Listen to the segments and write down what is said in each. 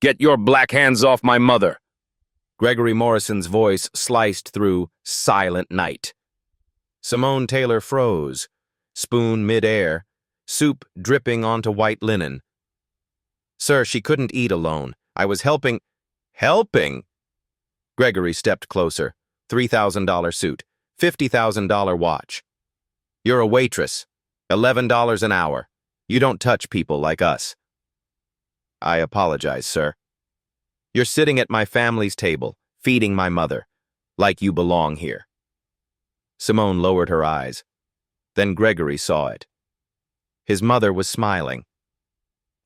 Get your black hands off my mother! Gregory Morrison's voice sliced through silent night. Simone Taylor froze, spoon mid-air, soup dripping onto white linen. Sir, she couldn't eat alone. I was helping. Helping? Gregory stepped closer. $3,000 suit, $50,000 watch. You're a waitress. $11 an hour. You don't touch people like us. I apologize, sir. You're sitting at my family's table, feeding my mother, like you belong here. Simone lowered her eyes. Then Gregory saw it. His mother was smiling.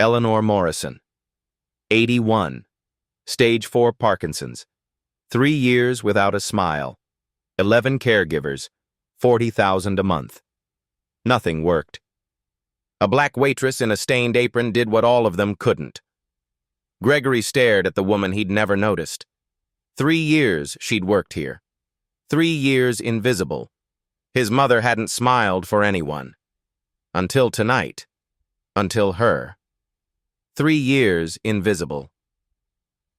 Eleanor Morrison, 81, stage 4 Parkinson's, 3 years without a smile, 11 caregivers, $40,000 a month. Nothing worked. A black waitress in a stained apron did what all of them couldn't. Gregory stared at the woman he'd never noticed. 3 years she'd worked here. 3 years invisible. His mother hadn't smiled for anyone. Until tonight. Until her. 3 years invisible.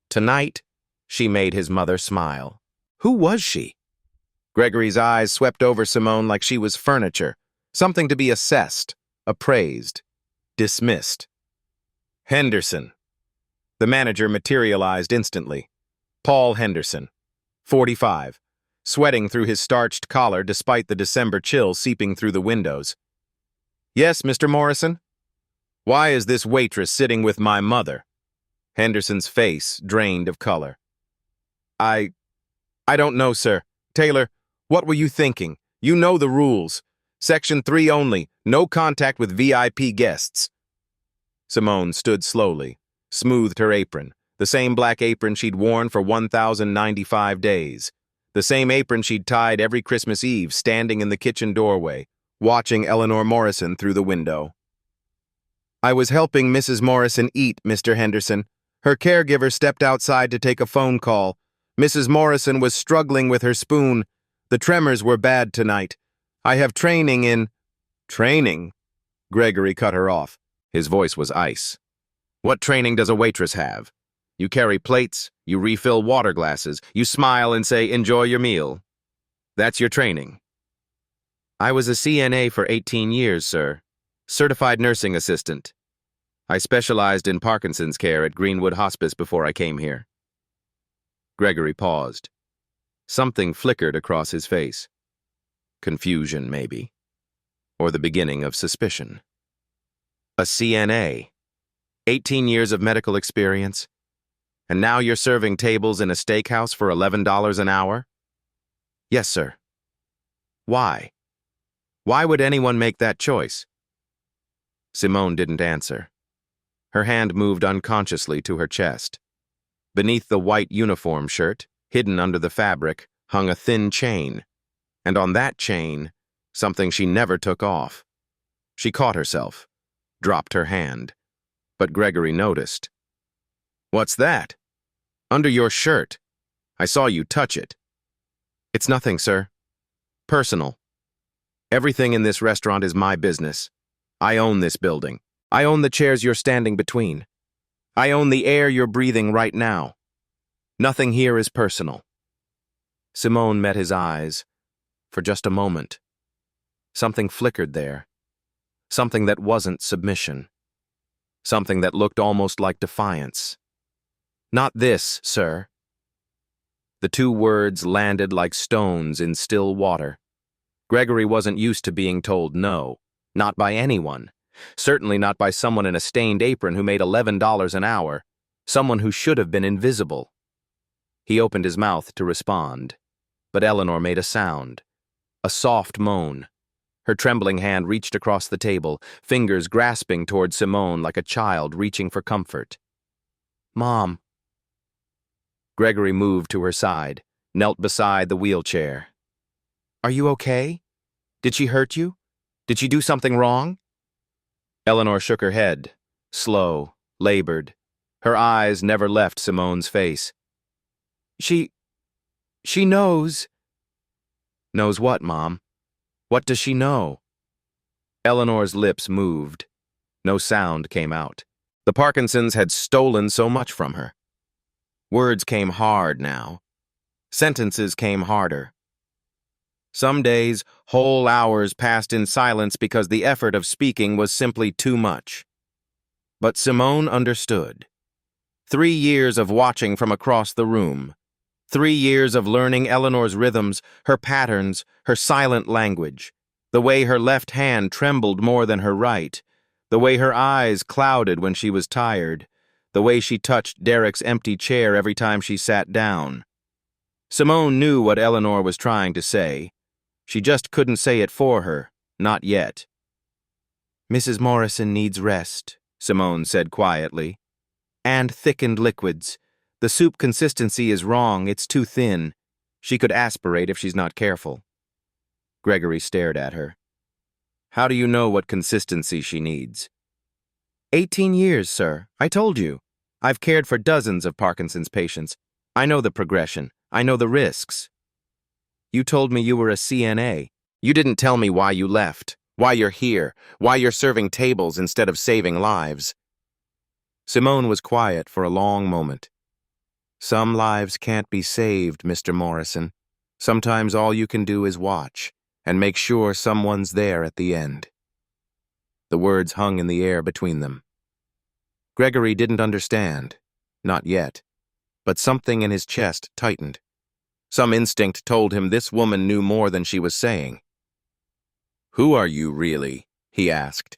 Tonight, she made his mother smile. Who was she? Gregory's eyes swept over Simone like she was furniture, something to be assessed, appraised, dismissed. Henderson. The manager materialized instantly. Paul Henderson, 45, sweating through his starched collar despite the December chill seeping through the windows. Yes, Mr. Morrison? Why is this waitress sitting with my mother? Henderson's face drained of color. I don't know, sir. Taylor, what were you thinking? You know the rules. Section 3 only, no contact with VIP guests. Simone stood slowly, smoothed her apron, the same black apron she'd worn for 1,095 days, the same apron she'd tied every Christmas Eve standing in the kitchen doorway, watching Eleanor Morrison through the window. I was helping Mrs. Morrison eat, Mr. Henderson. Her caregiver stepped outside to take a phone call. Mrs. Morrison was struggling with her spoon. The tremors were bad tonight. I have training in... Training? Gregory cut her off. His voice was ice. What training does a waitress have? You carry plates, you refill water glasses, you smile and say, enjoy your meal. That's your training. I was a CNA for 18 years, sir. Certified nursing assistant. I specialized in Parkinson's care at Greenwood Hospice before I came here. Gregory paused. Something flickered across his face. Confusion, maybe. Or the beginning of suspicion. A CNA. 18 years of medical experience. And now you're serving tables in a steakhouse for $11 an hour? Yes, sir. Why? Why would anyone make that choice? Simone didn't answer. Her hand moved unconsciously to her chest. Beneath the white uniform shirt, hidden under the fabric, hung a thin chain. And on that chain, something she never took off. She caught herself, dropped her hand. But Gregory noticed. What's that? Under your shirt. I saw you touch it. It's nothing, sir. Personal. Everything in this restaurant is my business. I own this building. I own the chairs you're standing between. I own the air you're breathing right now. Nothing here is personal. Simone met his eyes. For just a moment. Something flickered there. Something that wasn't submission. Something that looked almost like defiance. Not this, sir. The two words landed like stones in still water. Gregory wasn't used to being told no, not by anyone. Certainly not by someone in a stained apron who made $11 an hour, someone who should have been invisible. He opened his mouth to respond, but Eleanor made a sound, a soft moan. Her trembling hand reached across the table, fingers grasping toward Simone like a child reaching for comfort. Mom. Gregory moved to her side, knelt beside the wheelchair. Are you okay? Did she hurt you? Did she do something wrong? Eleanor shook her head, slow, labored. Her eyes never left Simone's face. She knows. Knows what, Mom? What does she know? Eleanor's lips moved. No sound came out. The Parkinsons had stolen so much from her. Words came hard now. Sentences came harder. Some days, whole hours passed in silence because the effort of speaking was simply too much. But Simone understood. 3 years of watching from across the room. 3 years of learning Eleanor's rhythms, her patterns, her silent language, the way her left hand trembled more than her right, the way her eyes clouded when she was tired, the way she touched Derek's empty chair every time she sat down. Simone knew what Eleanor was trying to say. She just couldn't say it for her, not yet. "Mrs. Morrison needs rest," Simone said quietly. "And thickened liquids. The soup consistency is wrong, it's too thin. She could aspirate if she's not careful." Gregory stared at her. "How do you know what consistency she needs?" 18 years, sir. I told you. I've cared for dozens of Parkinson's patients. I know the progression. I know the risks." "You told me you were a CNA. You didn't tell me why you left, why you're here, why you're serving tables instead of saving lives." Simone was quiet for a long moment. "Some lives can't be saved, Mr. Morrison. Sometimes all you can do is watch and make sure someone's there at the end." The words hung in the air between them. Gregory didn't understand, not yet, but something in his chest tightened. Some instinct told him this woman knew more than she was saying. "Who are you, really?" he asked.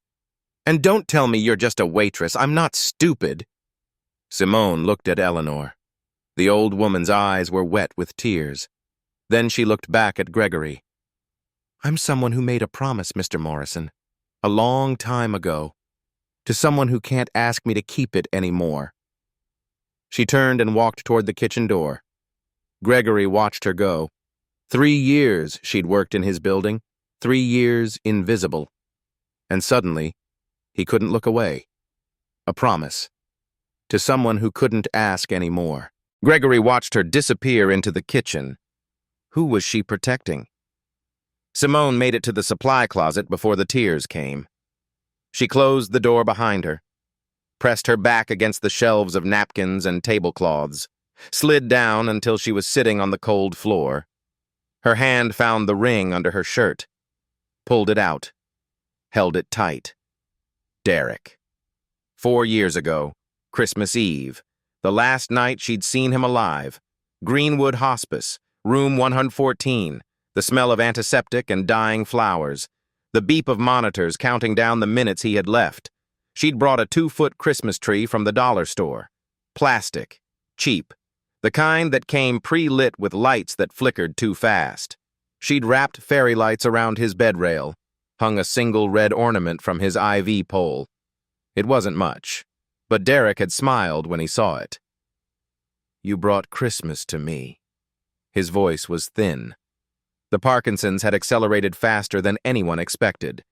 "And don't tell me you're just a waitress. I'm not stupid." Simone looked at Eleanor. The old woman's eyes were wet with tears. Then she looked back at Gregory. "I'm someone who made a promise, Mr. Morrison, a long time ago, to someone who can't ask me to keep it anymore." She turned and walked toward the kitchen door. Gregory watched her go. 3 years she'd worked in his building, 3 years invisible. And suddenly, he couldn't look away. A promise. To someone who couldn't ask anymore. Gregory watched her disappear into the kitchen. Who was she protecting? Simone made it to the supply closet before the tears came. She closed the door behind her, pressed her back against the shelves of napkins and tablecloths, slid down until she was sitting on the cold floor. Her hand found the ring under her shirt, pulled it out, held it tight. Derek. 4 years ago, Christmas Eve, the last night she'd seen him alive. Greenwood Hospice, room 114, the smell of antiseptic and dying flowers, the beep of monitors counting down the minutes he had left. She'd brought a 2-foot Christmas tree from the dollar store. Plastic. Cheap. The kind that came pre-lit with lights that flickered too fast. She'd wrapped fairy lights around his bed rail, hung a single red ornament from his IV pole. It wasn't much, but Derek had smiled when he saw it. "You brought Christmas to me." His voice was thin. The Parkinsons had accelerated faster than anyone expected.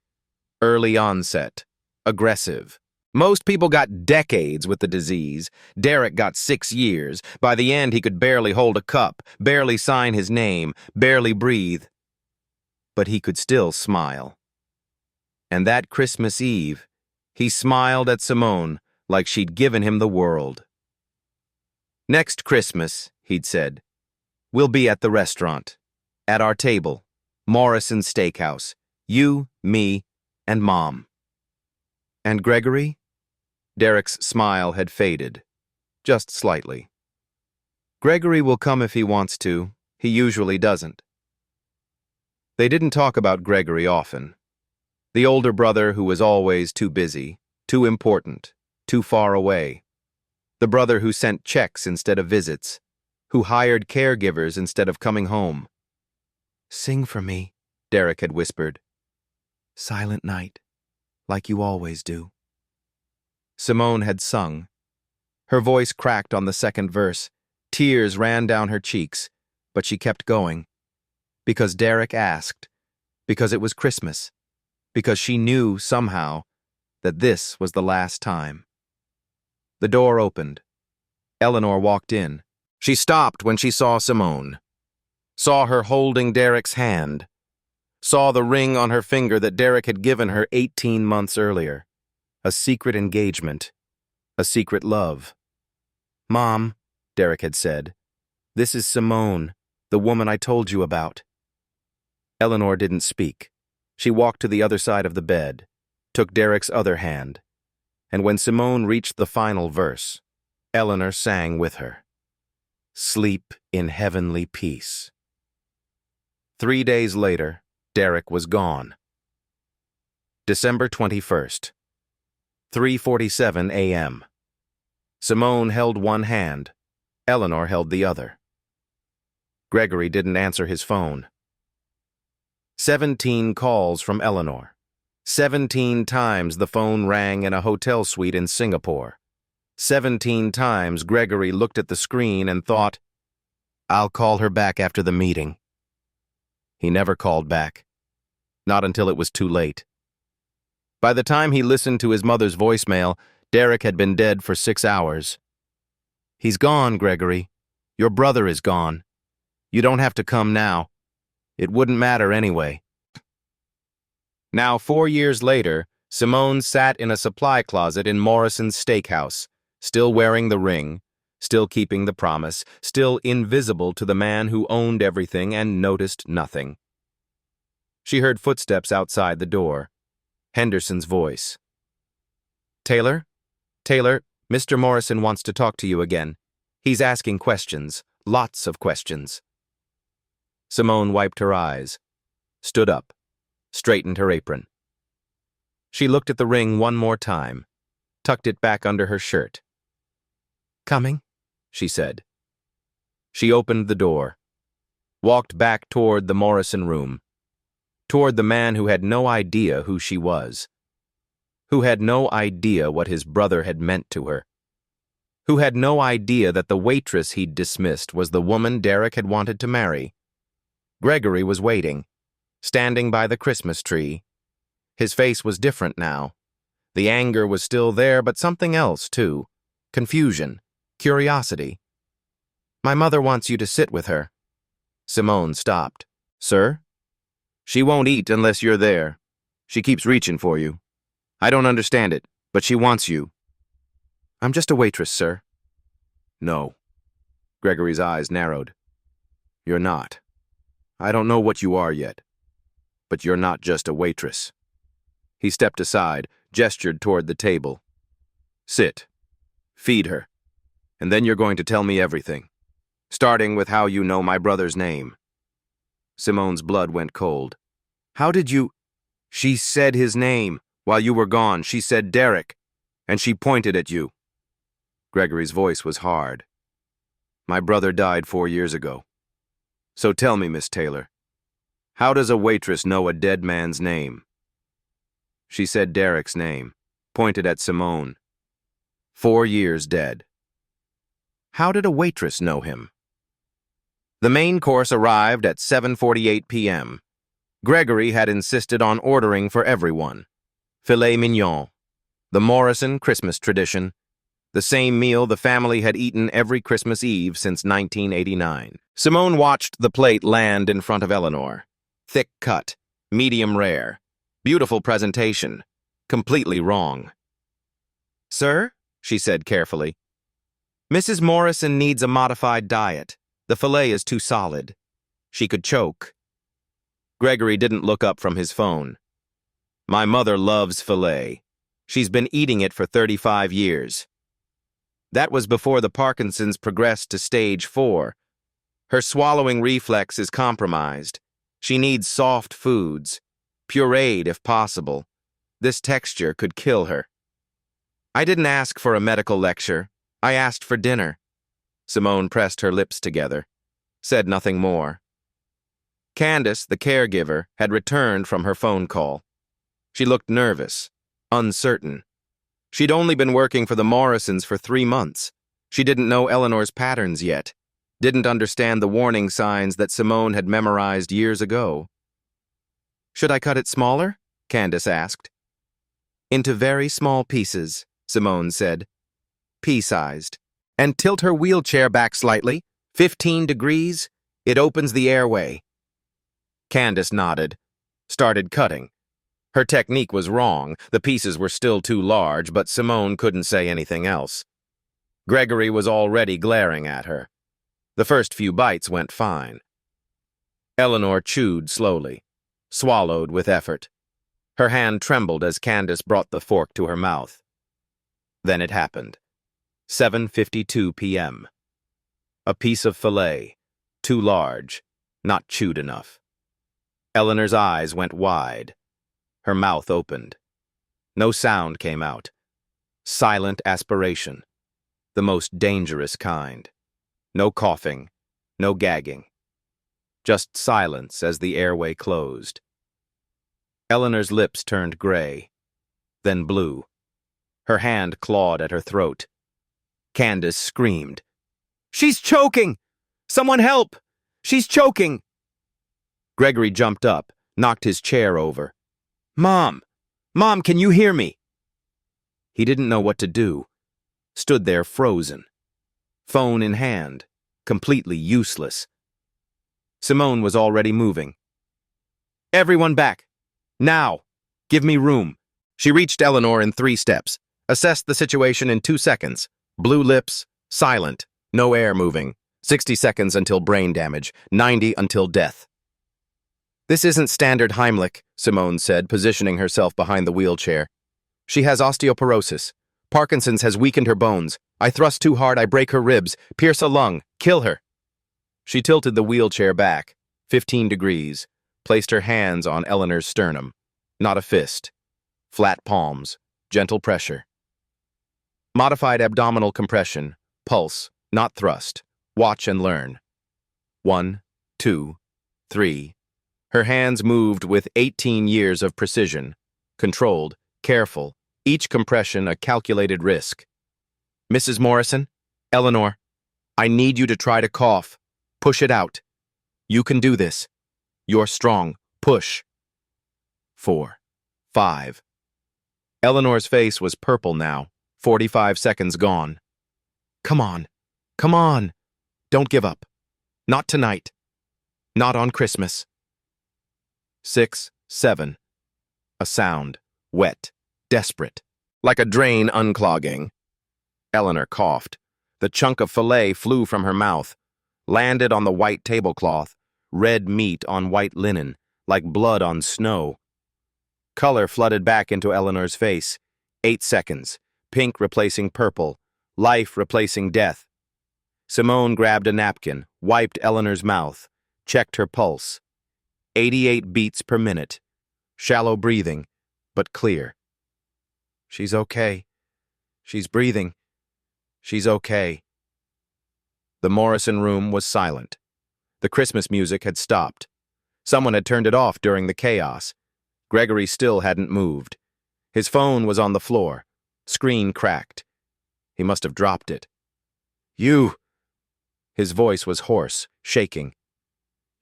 Early onset. Aggressive. Most people got decades with the disease. Derek got 6 years. By the end, he could barely hold a cup, barely sign his name, barely breathe. But he could still smile. And that Christmas Eve, he smiled at Simone like she'd given him the world. "Next Christmas," he'd said, "we'll be at the restaurant. At our table. Morrison Steakhouse. You, me, and Mom." "And Gregory?" Derek's smile had faded, just slightly. "Gregory will come if he wants to. He usually doesn't." They didn't talk about Gregory often. The older brother who was always too busy, too important, too far away. The brother who sent checks instead of visits, who hired caregivers instead of coming home. "Sing for me," Derek had whispered. "Silent night, like you always do." Simone had sung. Her voice cracked on the second verse. Tears ran down her cheeks, but she kept going. Because Derek asked. Because it was Christmas. Because she knew, somehow, that this was the last time. The door opened. Eleanor walked in. She stopped when she saw Simone. Saw her holding Derek's hand. Saw the ring on her finger that Derek had given her 18 months earlier. A secret engagement. A secret love. "Mom," Derek had said, "this is Simone, the woman I told you about." Eleanor didn't speak. She walked to the other side of the bed, took Derek's other hand, and when Simone reached the final verse, Eleanor sang with her. "Sleep in heavenly peace." 3 days later, Derek was gone. December 21st, 3:47 a.m. Simone held one hand. Eleanor held the other. Gregory didn't answer his phone. 17 calls from Eleanor. 17 times the phone rang in a hotel suite in Singapore. 17 times Gregory looked at the screen and thought, "I'll call her back after the meeting." He never called back. Not until it was too late. By the time he listened to his mother's voicemail, Derek had been dead for 6 hours. "He's gone, Gregory. Your brother is gone. You don't have to come now. It wouldn't matter anyway." Now, 4 years later, Simone sat in a supply closet in Morrison's steakhouse, still wearing the ring, still keeping the promise, still invisible to the man who owned everything and noticed nothing. She heard footsteps outside the door. Henderson's voice. "Taylor? Taylor, Mr. Morrison wants to talk to you again. He's asking questions, lots of questions." Simone wiped her eyes, stood up, straightened her apron. She looked at the ring one more time, tucked it back under her shirt. "Coming?" she said. She opened the door, walked back toward the Morrison room, toward the man who had no idea who she was, who had no idea what his brother had meant to her, who had no idea that the waitress he'd dismissed was the woman Derek had wanted to marry. Gregory was waiting, standing by the Christmas tree. His face was different now. The anger was still there, but something else, too. Confusion, curiosity. "My mother wants you to sit with her." Simone stopped. "Sir?" "She won't eat unless you're there. She keeps reaching for you. I don't understand it, but she wants you." "I'm just a waitress, sir." "No." Gregory's eyes narrowed. "You're not. I don't know what you are yet, but you're not just a waitress." He stepped aside, gestured toward the table. "Sit. Feed her. And then you're going to tell me everything, starting with how you know my brother's name." Simone's blood went cold. "How did you—" "She said his name while you were gone. She said Derek, and she pointed at you." Gregory's voice was hard. "My brother died 4 years ago. So tell me, Miss Taylor, how does a waitress know a dead man's name?" She said Derek's name, pointed at Simone. 4 years dead. How did a waitress know him? The main course arrived at 7:48 p.m. Gregory had insisted on ordering for everyone. Filet mignon, the Morrison Christmas tradition, the same meal the family had eaten every Christmas Eve since 1989. Simone watched the plate land in front of Eleanor. Thick cut, medium rare, beautiful presentation, completely wrong. "Sir," she said carefully, "Mrs. Morrison needs a modified diet. The filet is too solid. She could choke." Gregory didn't look up from his phone. "My mother loves filet. She's been eating it for 35 years. That was before the Parkinson's progressed to stage 4. Her swallowing reflex is compromised. She needs soft foods, pureed if possible. This texture could kill her." "I didn't ask for a medical lecture. I asked for dinner." Simone pressed her lips together, said nothing more. Candace, the caregiver, had returned from her phone call. She looked nervous, uncertain. She'd only been working for the Morrisons for 3 months. She didn't know Eleanor's patterns yet, didn't understand the warning signs that Simone had memorized years ago. "Should I cut it smaller?" Candace asked. "Into very small pieces," Simone said. "Pea-sized. And tilt her wheelchair back slightly, 15 degrees. It opens the airway." Candace nodded, started cutting. Her technique was wrong, the pieces were still too large, but Simone couldn't say anything else. Gregory was already glaring at her. The first few bites went fine. Eleanor chewed slowly, swallowed with effort. Her hand trembled as Candace brought the fork to her mouth. Then it happened. 7:52 p.m. A piece of filet, too large, not chewed enough. Eleanor's eyes went wide. Her mouth opened. No sound came out. Silent aspiration. The most dangerous kind. No coughing, no gagging. Just silence as the airway closed. Eleanor's lips turned gray, then blue. Her hand clawed at her throat. Candace screamed. "She's choking! Someone help! She's choking!" Gregory jumped up, knocked his chair over. "Mom! Mom, can you hear me?" He didn't know what to do. Stood there frozen. Phone in hand, completely useless. Simone was already moving. "Everyone back! Now! Give me room!" She reached Eleanor in 3 steps, assessed the situation in 2 seconds. Blue lips, silent, no air moving. 60 seconds until brain damage, 90 until death. "This isn't standard Heimlich," Simone said, positioning herself behind the wheelchair. "She has osteoporosis. Parkinson's has weakened her bones. I thrust too hard, I break her ribs, pierce a lung, kill her." She tilted the wheelchair back, 15 degrees, placed her hands on Eleanor's sternum. Not a fist. Flat palms, gentle pressure. Modified abdominal compression, pulse, not thrust. Watch and learn. 1, 2, 3. Her hands moved with 18 years of precision. Controlled, careful, each compression a calculated risk. "Mrs. Morrison, Eleanor, I need you to try to cough. Push it out. You can do this. You're strong. Push." 4, 5. Eleanor's face was purple now, 45 seconds gone. "Come on. Come on. Don't give up. Not tonight. Not on Christmas." 6, 7. A sound, wet, desperate, like a drain unclogging. Eleanor coughed. The chunk of filet flew from her mouth, landed on the white tablecloth, red meat on white linen, like blood on snow. Color flooded back into Eleanor's face. 8 seconds, pink replacing purple, life replacing death. Simone grabbed a napkin, wiped Eleanor's mouth, checked her pulse. 88 beats per minute. Shallow breathing, but clear. "She's okay. She's breathing. She's okay." The Morrison room was silent. The Christmas music had stopped. Someone had turned it off during the chaos. Gregory still hadn't moved. His phone was on the floor. Screen cracked. He must have dropped it. "You!" His voice was hoarse, shaking.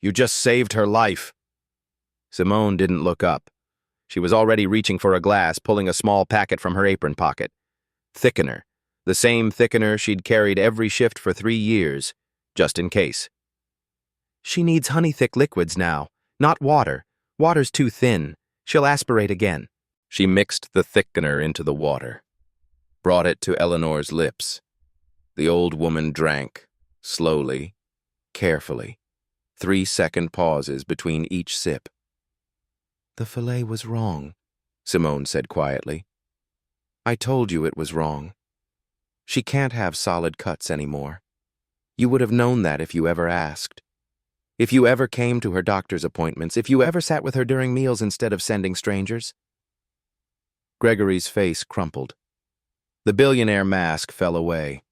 "You just saved her life." Simone didn't look up. She was already reaching for a glass, pulling a small packet from her apron pocket. Thickener. The same thickener she'd carried every shift for 3 years, just in case. "She needs honey-thick liquids now, not water. Water's too thin. She'll aspirate again." She mixed the thickener into the water, brought it to Eleanor's lips. The old woman drank, slowly, carefully, 3-second pauses between each sip. "The filet was wrong," Simone said quietly. "I told you it was wrong. She can't have solid cuts anymore. You would have known that if you ever asked. If you ever came to her doctor's appointments, if you ever sat with her during meals instead of sending strangers." Gregory's face crumpled. The billionaire mask fell away.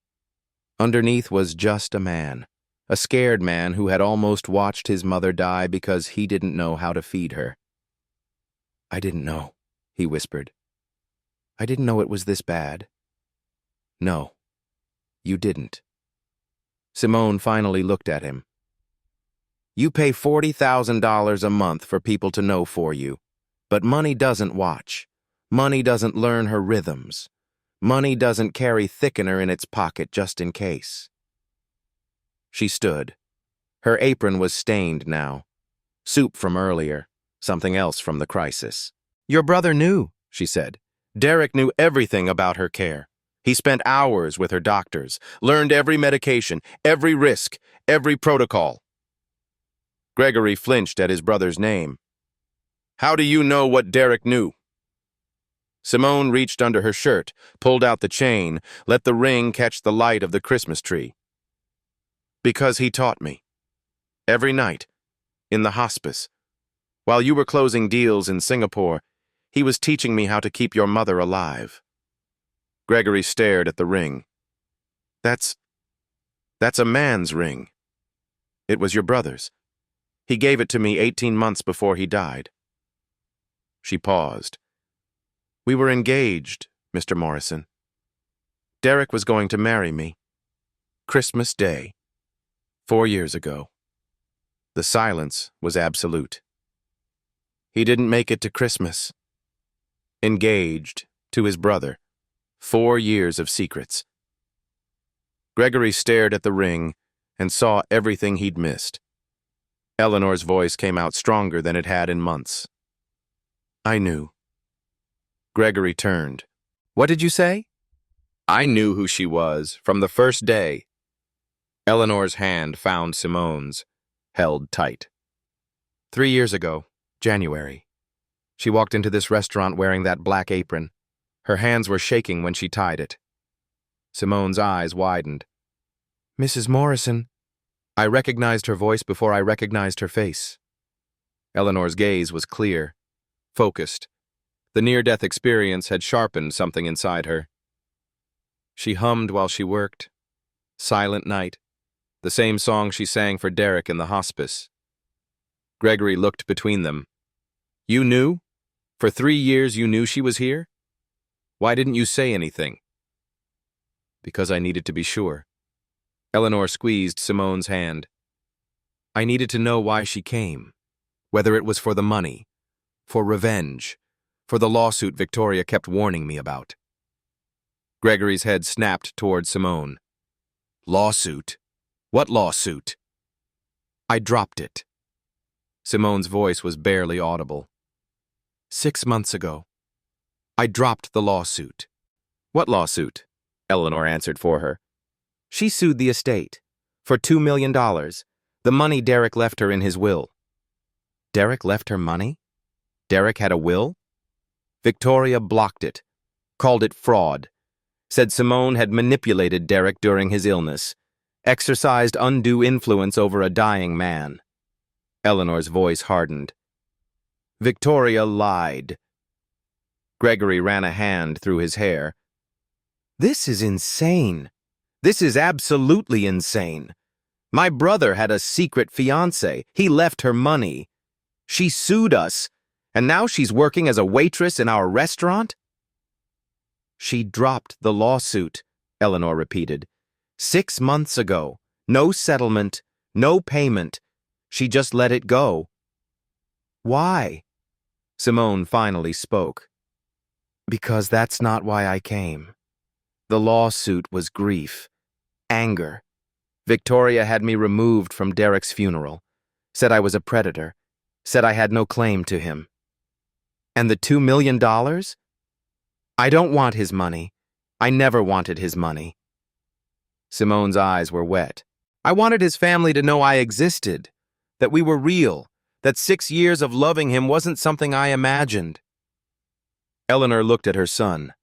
Underneath was just a man, a scared man who had almost watched his mother die because he didn't know how to feed her. "I didn't know," he whispered. "I didn't know it was this bad." "No, you didn't." Simone finally looked at him. "You pay $40,000 a month for people to know for you, but money doesn't watch. Money doesn't learn her rhythms. Money doesn't carry thickener in its pocket just in case." She stood. Her apron was stained now. Soup from earlier, something else from the crisis. Your brother knew, she said. Derek knew everything about her care. He spent hours with her doctors, learned every medication, every risk, every protocol. Gregory flinched at his brother's name. How do you know what Derek knew? Simone reached under her shirt, pulled out the chain, let the ring catch the light of the Christmas tree. Because he taught me. Every night, in the hospice. While you were closing deals in Singapore, he was teaching me how to keep your mother alive. Gregory stared at the ring. That's a man's ring. It was your brother's. He gave it to me 18 months before he died. She paused. We were engaged, Mr. Morrison. Derek was going to marry me. Christmas Day. 4 years ago. The silence was absolute. He didn't make it to Christmas. Engaged to his brother. 4 years of secrets. Gregory stared at the ring and saw everything he'd missed. Eleanor's voice came out stronger than it had in months. I knew. Gregory turned. What did you say? I knew who she was from the first day. Eleanor's hand found Simone's, held tight. 3 years ago, January. She walked into this restaurant wearing that black apron. Her hands were shaking when she tied it. Simone's eyes widened. Mrs. Morrison. I recognized her voice before I recognized her face. Eleanor's gaze was clear, focused. The near-death experience had sharpened something inside her. She hummed while she worked. Silent Night. The same song she sang for Derek in the hospice. Gregory looked between them. You knew? For 3 years you knew she was here? Why didn't you say anything? Because I needed to be sure. Eleanor squeezed Simone's hand. I needed to know why she came. Whether it was for the money, for revenge, for the lawsuit Victoria kept warning me about. Gregory's head snapped toward Simone. Lawsuit? What lawsuit? I dropped it. Simone's voice was barely audible. 6 months ago. I dropped the lawsuit. What lawsuit? Eleanor answered for her. She sued the estate for $2 million, the money Derek left her in his will. Derek left her money? Derek had a will? Victoria blocked it, called it fraud, said Simone had manipulated Derek during his illness, exercised undue influence over a dying man. Eleanor's voice hardened. Victoria lied. Gregory ran a hand through his hair. This is insane. This is absolutely insane. My brother had a secret fiancé. He left her money. She sued us, and now she's working as a waitress in our restaurant? She dropped the lawsuit, Eleanor repeated. 6 months ago. No settlement, no payment. She just let it go. Why? Simone finally spoke. Because that's not why I came. The lawsuit was grief, anger. Victoria had me removed from Derek's funeral, said I was a predator, said I had no claim to him. And the $2 million? I don't want his money. I never wanted his money. Simone's eyes were wet. I wanted his family to know I existed, that we were real, that 6 years of loving him wasn't something I imagined. Eleanor looked at her son.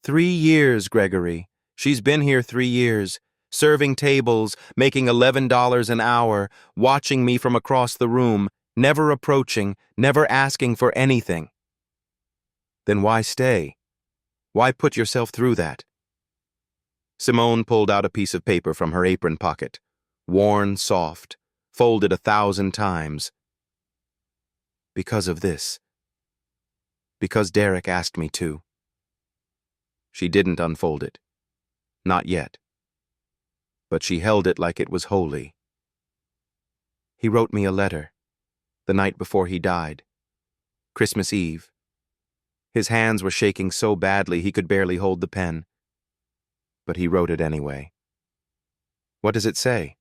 3 years, Gregory. She's been here 3 years, serving tables, making $11 an hour, watching me from across the room, never approaching, never asking for anything. Then why stay? Why put yourself through that? Simone pulled out a piece of paper from her apron pocket, worn, soft, folded 1,000 times. Because of this. Because Derek asked me to. She didn't unfold it. Not yet. But she held it like it was holy. He wrote me a letter, the night before he died. Christmas Eve. His hands were shaking so badly he could barely hold the pen. But he wrote it anyway. What does it say?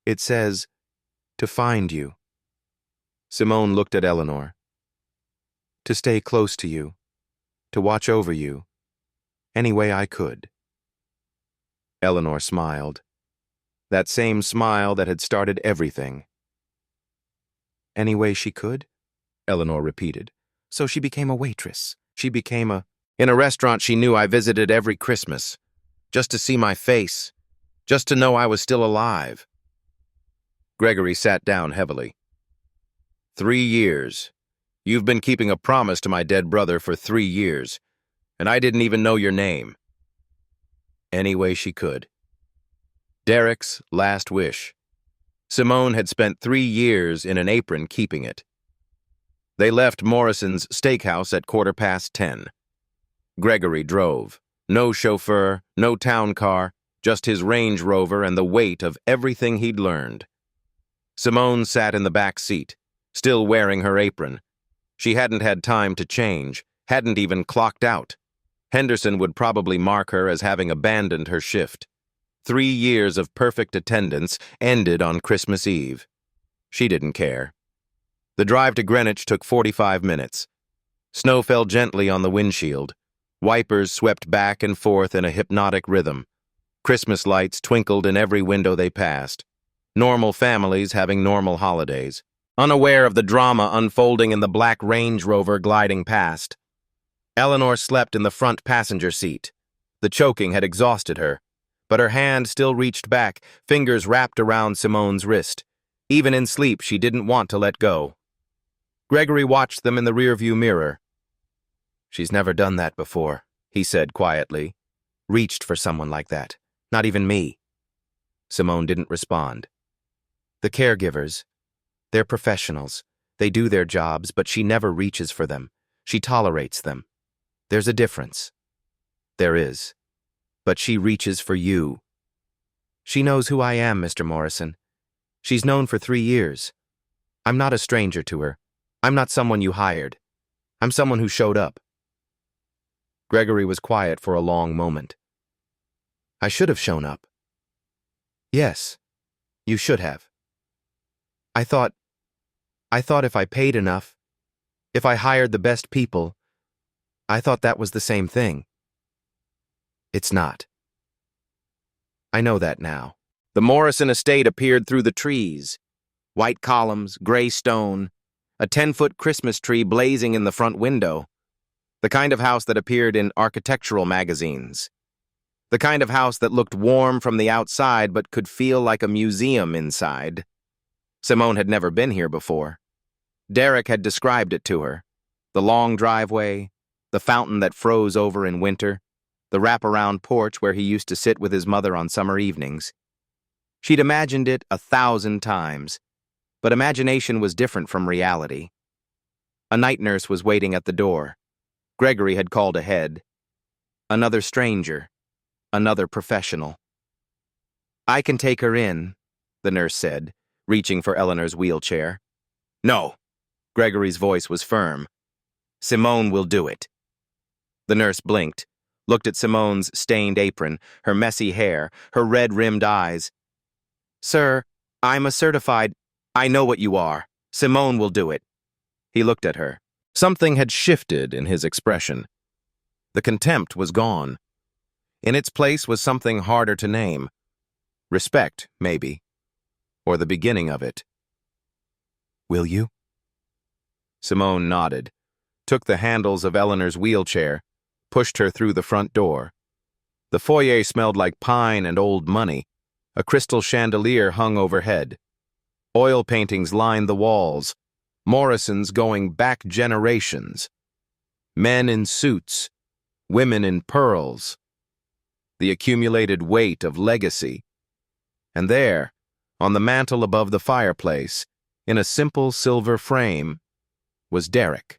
It says, to find you. Simone looked at Eleanor. To stay close to you, to watch over you, any way I could. Eleanor smiled. That same smile that had started everything. Any way she could? Eleanor repeated. So she became a waitress. She became in a restaurant she knew I visited every Christmas, just to see my face, just to know I was still alive. Gregory sat down heavily. 3 years. You've been keeping a promise to my dead brother for 3 years, and I didn't even know your name. Any way she could. Derek's last wish. Simone had spent 3 years in an apron keeping it. They left Morrison's steakhouse at 10:15. Gregory drove. No chauffeur, no town car, just his Range Rover and the weight of everything he'd learned. Simone sat in the back seat, still wearing her apron. She hadn't had time to change, hadn't even clocked out. Henderson would probably mark her as having abandoned her shift. 3 years of perfect attendance ended on Christmas Eve. She didn't care. The drive to Greenwich took 45 minutes. Snow fell gently on the windshield. Wipers swept back and forth in a hypnotic rhythm. Christmas lights twinkled in every window they passed. Normal families having normal holidays, unaware of the drama unfolding in the black Range Rover gliding past. Eleanor slept in the front passenger seat. The choking had exhausted her, but her hand still reached back, fingers wrapped around Simone's wrist. Even in sleep, she didn't want to let go. Gregory watched them in the rearview mirror. She's never done that before, he said quietly. Reached for someone like that. Not even me. Simone didn't respond. The caregivers, they're professionals. They do their jobs, but she never reaches for them. She tolerates them. There's a difference. There is. But she reaches for you. She knows who I am, Mr. Morrison. She's known for 3 years. I'm not a stranger to her. I'm not someone you hired. I'm someone who showed up. Gregory was quiet for a long moment. I should have shown up. Yes, you should have. I thought if I paid enough, if I hired the best people, I thought that was the same thing. It's not. I know that now. The Morrison estate appeared through the trees. White columns, gray stone, a 10-foot Christmas tree blazing in the front window. The kind of house that appeared in architectural magazines. The kind of house that looked warm from the outside but could feel like a museum inside. Simone had never been here before. Derek had described it to her. The long driveway, the fountain that froze over in winter, the wraparound porch where he used to sit with his mother on summer evenings. She'd imagined it 1,000 times, but imagination was different from reality. A night nurse was waiting at the door. Gregory had called ahead. Another stranger, another professional. I can take her in, the nurse said, reaching for Eleanor's wheelchair. No, Gregory's voice was firm. Simone will do it. The nurse blinked, looked at Simone's stained apron, her messy hair, her red-rimmed eyes. Sir, I'm a certified... I know what you are. Simone will do it. He looked at her. Something had shifted in his expression. The contempt was gone. In its place was something harder to name. Respect, maybe. Or the beginning of it. Will you? Simone nodded, took the handles of Eleanor's wheelchair, pushed her through the front door. The foyer smelled like pine and old money. A crystal chandelier hung overhead. Oil paintings lined the walls. Morrisons going back generations. Men in suits, women in pearls. The accumulated weight of legacy. And there, on the mantel above the fireplace, in a simple silver frame, was Derek.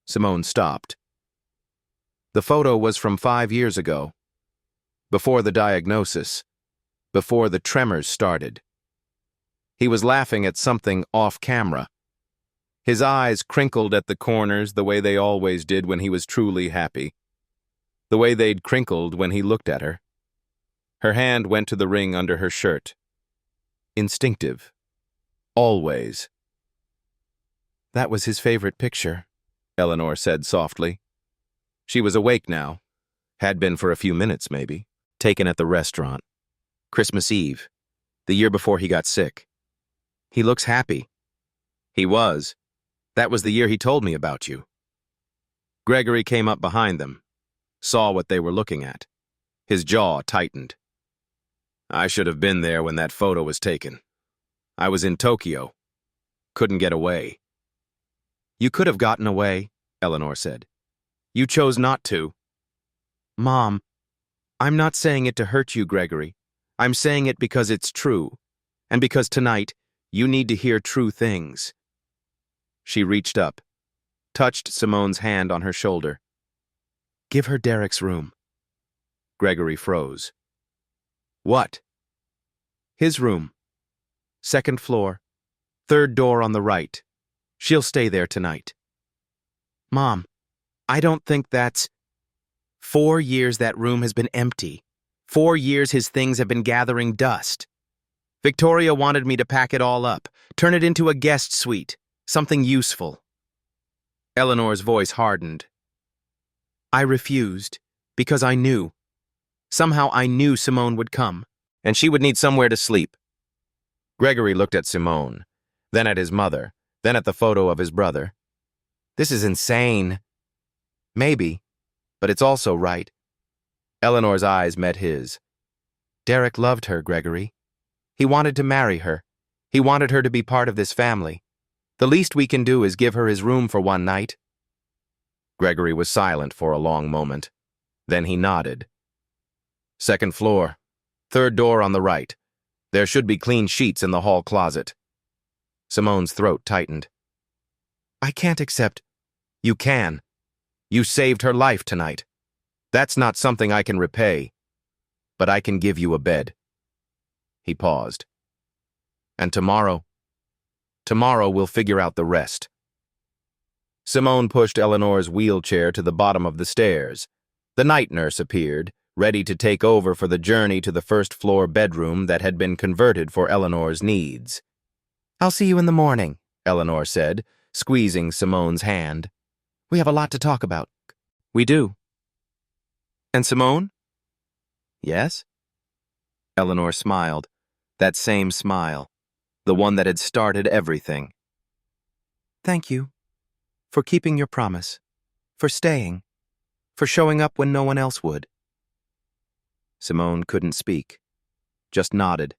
Simone stopped. The photo was from 5 years ago, before the diagnosis, before the tremors started. He was laughing at something off-camera. His eyes crinkled at the corners the way they always did when he was truly happy. The way they'd crinkled when he looked at her. Her hand went to the ring under her shirt. Instinctive. Always. That was his favorite picture, Eleanor said softly. She was awake now. Had been for a few minutes, maybe. Taken at the restaurant. Christmas Eve, the year before he got sick. He looks happy. He was. That was the year he told me about you. Gregory came up behind them, saw what they were looking at. His jaw tightened. I should have been there when that photo was taken. I was in Tokyo. Couldn't get away. You could have gotten away, Eleanor said. You chose not to. Mom, I'm not saying it to hurt you, Gregory. I'm saying it because it's true, and because tonight you need to hear true things. She reached up, touched Simone's hand on her shoulder. Give her Derek's room. Gregory froze. What? His room. Second floor. Third door on the right. She'll stay there tonight. Mom, I don't think that's... 4 years that room has been empty. 4 years his things have been gathering dust. Victoria wanted me to pack it all up, turn it into a guest suite, something useful. Eleanor's voice hardened. I refused, because I knew. Somehow I knew Simone would come, and she would need somewhere to sleep. Gregory looked at Simone, then at his mother, then at the photo of his brother. This is insane. Maybe, but it's also right. Eleanor's eyes met his. Derek loved her, Gregory. He wanted to marry her. He wanted her to be part of this family. The least we can do is give her his room for one night. Gregory was silent for a long moment. Then he nodded. Second floor. Third door on the right. There should be clean sheets in the hall closet. Simone's throat tightened. I can't accept. You can. You saved her life tonight. That's not something I can repay. But I can give you a bed. He paused. And tomorrow we'll figure out the rest. Simone pushed Eleanor's wheelchair to the bottom of the stairs. The night nurse appeared, ready to take over for the journey to the first-floor bedroom that had been converted for Eleanor's needs. I'll see you in the morning, Eleanor said, squeezing Simone's hand. We have a lot to talk about. We do. And Simone? Yes? Eleanor smiled. That same smile. The one that had started everything. Thank you. For keeping your promise. For staying. For showing up when no one else would. Simone couldn't speak. Just nodded.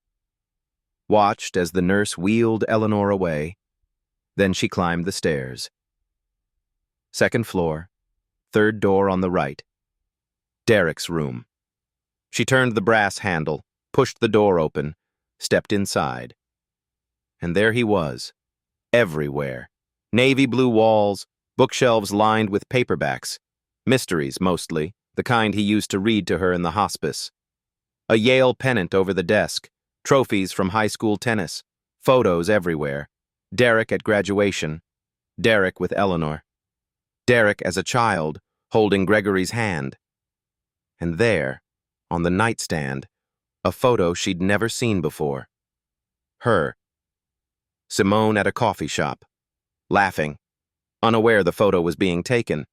Watched as the nurse wheeled Eleanor away. Then she climbed the stairs. Second floor. Third door on the right. Derek's room. She turned the brass handle, pushed the door open, stepped inside. And there he was, everywhere. Navy blue walls, bookshelves lined with paperbacks, mysteries mostly, the kind he used to read to her in the hospice. A Yale pennant over the desk, trophies from high school tennis, photos everywhere. Derek at graduation, Derek with Eleanor. Derek as a child, holding Gregory's hand. And there, on the nightstand, a photo she'd never seen before. Her. Simone at a coffee shop, laughing, unaware the photo was being taken.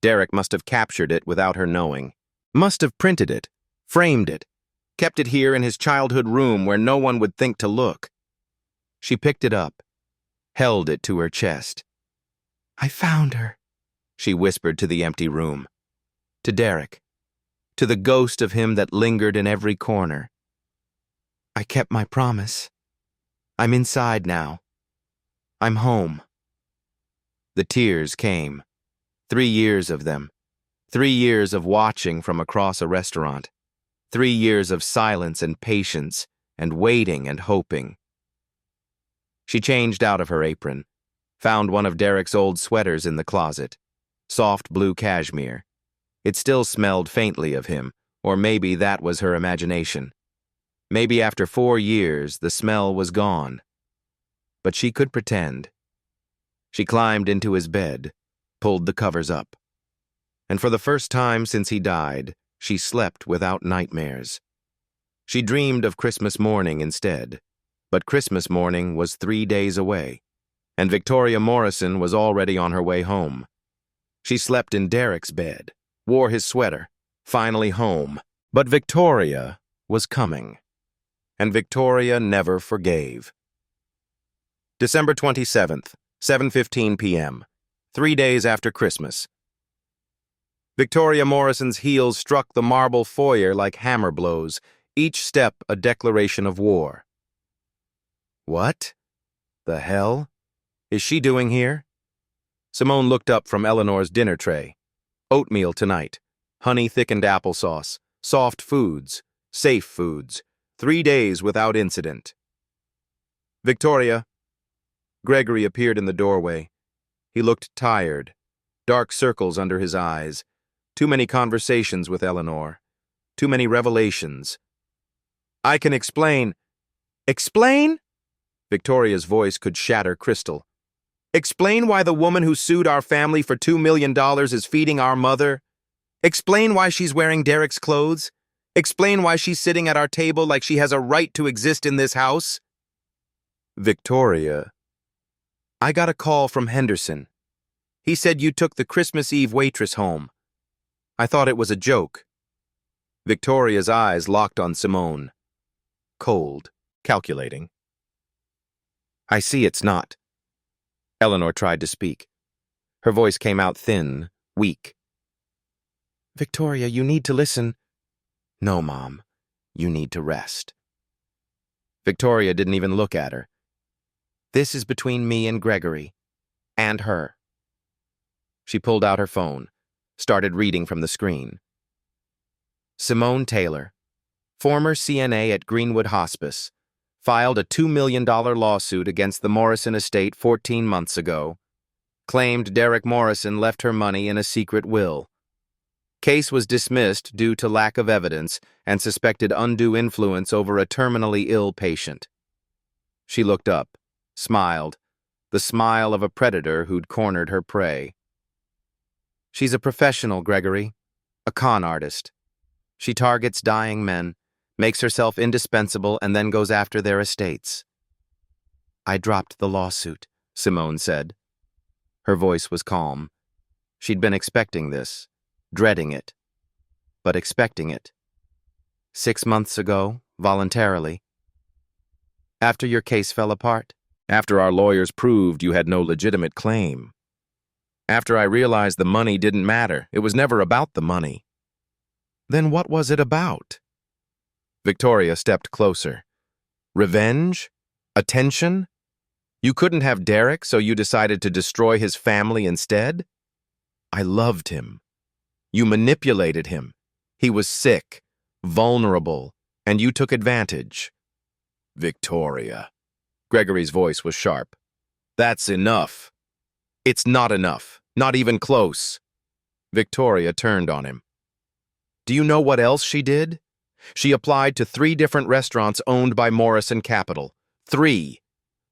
Derek must have captured it without her knowing. Must have printed it, framed it, kept it here in his childhood room where no one would think to look. She picked it up, held it to her chest. I found her, she whispered to the empty room. To Derek. To the ghost of him that lingered in every corner. I kept my promise. I'm inside now. I'm home. The tears came. 3 years of them. 3 years of watching from across a restaurant. 3 years of silence and patience, and waiting and hoping. She changed out of her apron, found one of Derek's old sweaters in the closet, soft blue cashmere. It still smelled faintly of him, or maybe that was her imagination. Maybe after 4 years the smell was gone. But she could pretend. She climbed into his bed, pulled the covers up. And for the first time since he died, she slept without nightmares. She dreamed of Christmas morning instead, but Christmas morning was 3 days away, and Victoria Morrison was already on her way home. She slept in Derek's bed, wore his sweater, finally home. But Victoria was coming. And Victoria never forgave. December 27th, 7:15 p.m., 3 days after Christmas. Victoria Morrison's heels struck the marble foyer like hammer blows, each step a declaration of war. What the hell is she doing here? Simone looked up from Eleanor's dinner tray. Oatmeal tonight, honey-thickened applesauce, soft foods, safe foods, 3 days without incident. Victoria. Gregory appeared in the doorway. He looked tired, dark circles under his eyes, too many conversations with Eleanor, too many revelations. I can explain. Explain? Victoria's voice could shatter crystal. Explain why the woman who sued our family for $2 million is feeding our mother. Explain why she's wearing Derek's clothes. Explain why she's sitting at our table like she has a right to exist in this house. Victoria. I got a call from Henderson. He said you took the Christmas Eve waitress home. I thought it was a joke. Victoria's eyes locked on Simone. Cold, calculating. I see it's not. Eleanor tried to speak. Her voice came out thin, weak. Victoria, you need to listen. No, Mom. You need to rest. Victoria didn't even look at her. This is between me and Gregory. And her. She pulled out her phone, started reading from the screen. Simone Taylor, former CNA at Greenwood Hospice, filed a $2 million lawsuit against the Morrison estate 14 months ago. Claimed Derek Morrison left her money in a secret will. Case was dismissed due to lack of evidence and suspected undue influence over a terminally ill patient. She looked up, smiled, the smile of a predator who'd cornered her prey. She's a professional, Gregory, a con artist. She targets dying men, makes herself indispensable, and then goes after their estates. I dropped the lawsuit, Simone said. Her voice was calm. She'd been expecting this, dreading it, but expecting it. 6 months ago, voluntarily. After your case fell apart? After our lawyers proved you had no legitimate claim. After I realized the money didn't matter. It was never about the money. Then what was it about? Victoria stepped closer. Revenge? Attention? You couldn't have Derek, so you decided to destroy his family instead? I loved him. You manipulated him. He was sick, vulnerable, and you took advantage. Victoria. Gregory's voice was sharp. That's enough. It's not enough. Not even close. Victoria turned on him. Do you know what else she did? She applied to 3 different restaurants owned by Morrison Capital. 3.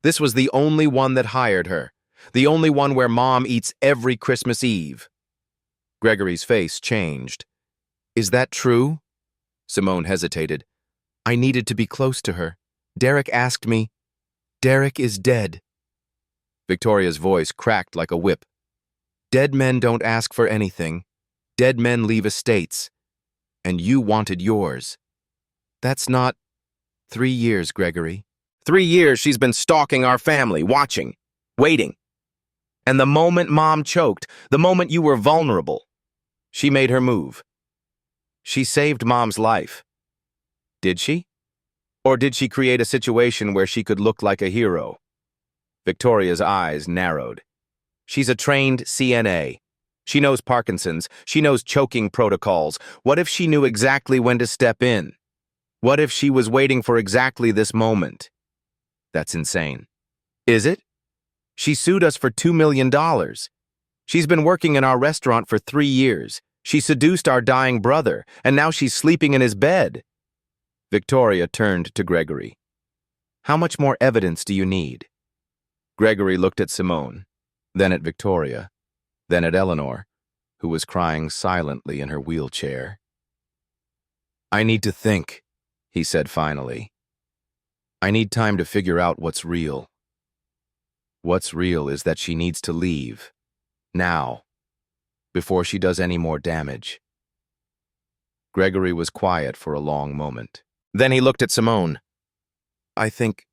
This was the only one that hired her. The only one where Mom eats every Christmas Eve. Gregory's face changed. Is that true? Simone hesitated. I needed to be close to her. Derek asked me. Derek is dead. Victoria's voice cracked like a whip. Dead men don't ask for anything. Dead men leave estates. And you wanted yours. That's not 3 years, Gregory. 3 years she's been stalking our family, watching, waiting. And the moment Mom choked, the moment you were vulnerable, she made her move. She saved Mom's life. Did she? Or did she create a situation where she could look like a hero? Victoria's eyes narrowed. She's a trained CNA. She knows Parkinson's. She knows choking protocols. What if she knew exactly when to step in? What if she was waiting for exactly this moment? That's insane. Is it? She sued us for $2 million. She's been working in our restaurant for 3 years. She seduced our dying brother, and now she's sleeping in his bed. Victoria turned to Gregory. How much more evidence do you need? Gregory looked at Simone, then at Victoria, then at Eleanor, who was crying silently in her wheelchair. I need to think, he said finally. I need time to figure out what's real. What's real is that she needs to leave. Now. before she does any more damage. Gregory was quiet for a long moment. Then he looked at Simone. I think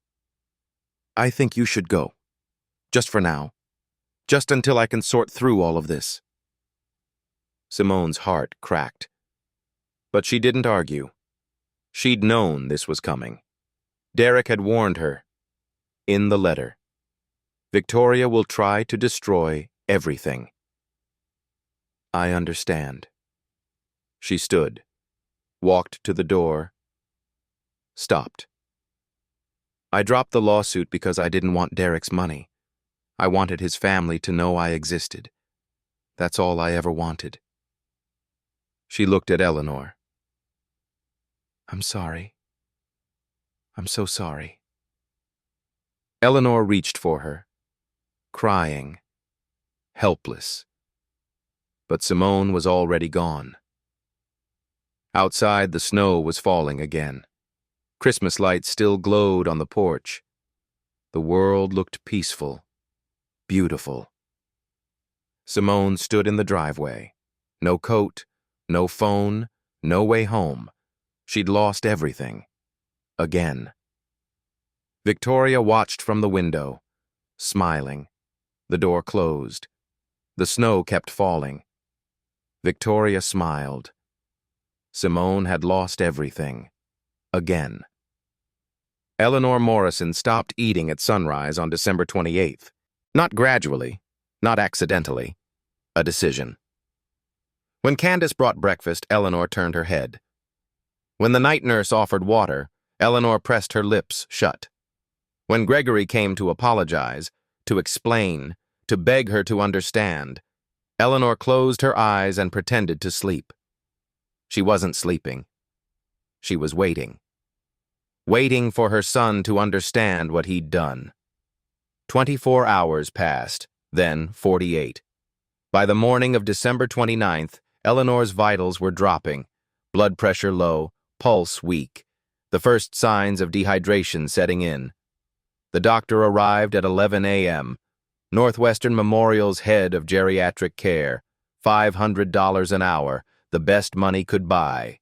you should go. Just for now. Just until I can sort through all of this. Simone's heart cracked. But she didn't argue. She'd known this was coming. Derek had warned her. In the letter. Victoria will try to destroy everything. I understand. She stood, walked to the door, stopped. I dropped the lawsuit because I didn't want Derek's money. I wanted his family to know I existed. That's all I ever wanted. She looked at Eleanor. I'm sorry. I'm so sorry. Eleanor reached for her, crying, helpless. But Simone was already gone. Outside, the snow was falling again. Christmas lights still glowed on the porch. The world looked peaceful, beautiful. Simone stood in the driveway. No coat, no phone, no way home. She'd lost everything. Again. Victoria watched from the window, smiling. The door closed. The snow kept falling. Victoria smiled. Simone had lost everything. Again. Eleanor Morrison stopped eating at sunrise on December 28th. Not gradually, not accidentally. A decision. When Candace brought breakfast, Eleanor turned her head. When the night nurse offered water, Eleanor pressed her lips shut. When Gregory came to apologize, to explain, to beg her to understand, Eleanor closed her eyes and pretended to sleep. She wasn't sleeping. She was waiting. Waiting for her son to understand what he'd done. 24 hours passed, then 48. By the morning of December 29th, Eleanor's vitals were dropping, blood pressure low, pulse weak, the first signs of dehydration setting in. The doctor arrived at 11 a.m., Northwestern Memorial's head of geriatric care, $500 an hour, the best money could buy.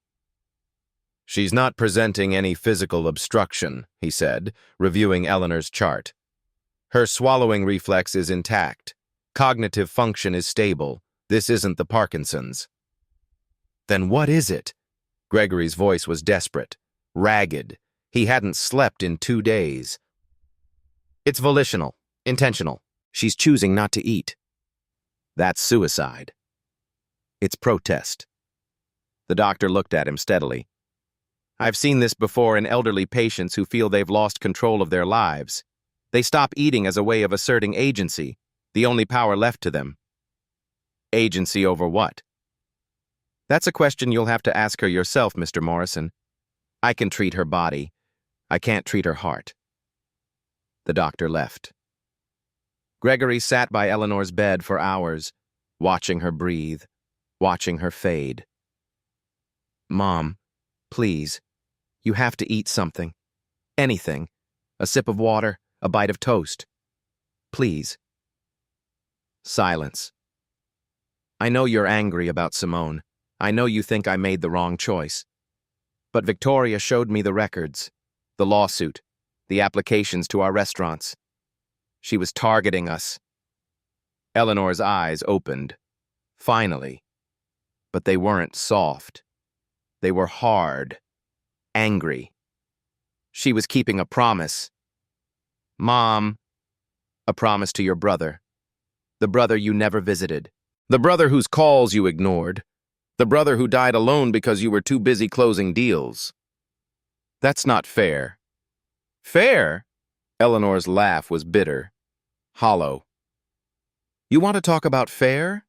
She's not presenting any physical obstruction, he said, reviewing Eleanor's chart. Her swallowing reflex is intact. Cognitive function is stable. This isn't the Parkinson's. Then what is it? Gregory's voice was desperate, ragged. He hadn't slept in 2 days. It's volitional, intentional. She's choosing not to eat. That's suicide. It's protest. The doctor looked at him steadily. I've seen this before in elderly patients who feel they've lost control of their lives. They stop eating as a way of asserting agency, the only power left to them. Agency over what? That's a question you'll have to ask her yourself, Mr. Morrison. I can treat her body. I can't treat her heart. The doctor left. Gregory sat by Eleanor's bed for hours, watching her breathe, watching her fade. Mom, please, you have to eat something. Anything. A sip of water, a bite of toast. Please. Silence. I know you're angry about Simone. I know you think I made the wrong choice. But Victoria showed me the records, the lawsuit, the applications to our restaurants. She was targeting us. Eleanor's eyes opened. Finally. But they weren't soft. They were hard. Angry. She was keeping a promise. Mom, a promise to your brother. The brother you never visited. The brother whose calls you ignored. The brother who died alone because you were too busy closing deals. That's not fair. Fair? Eleanor's laugh was bitter, hollow. You want to talk about fair?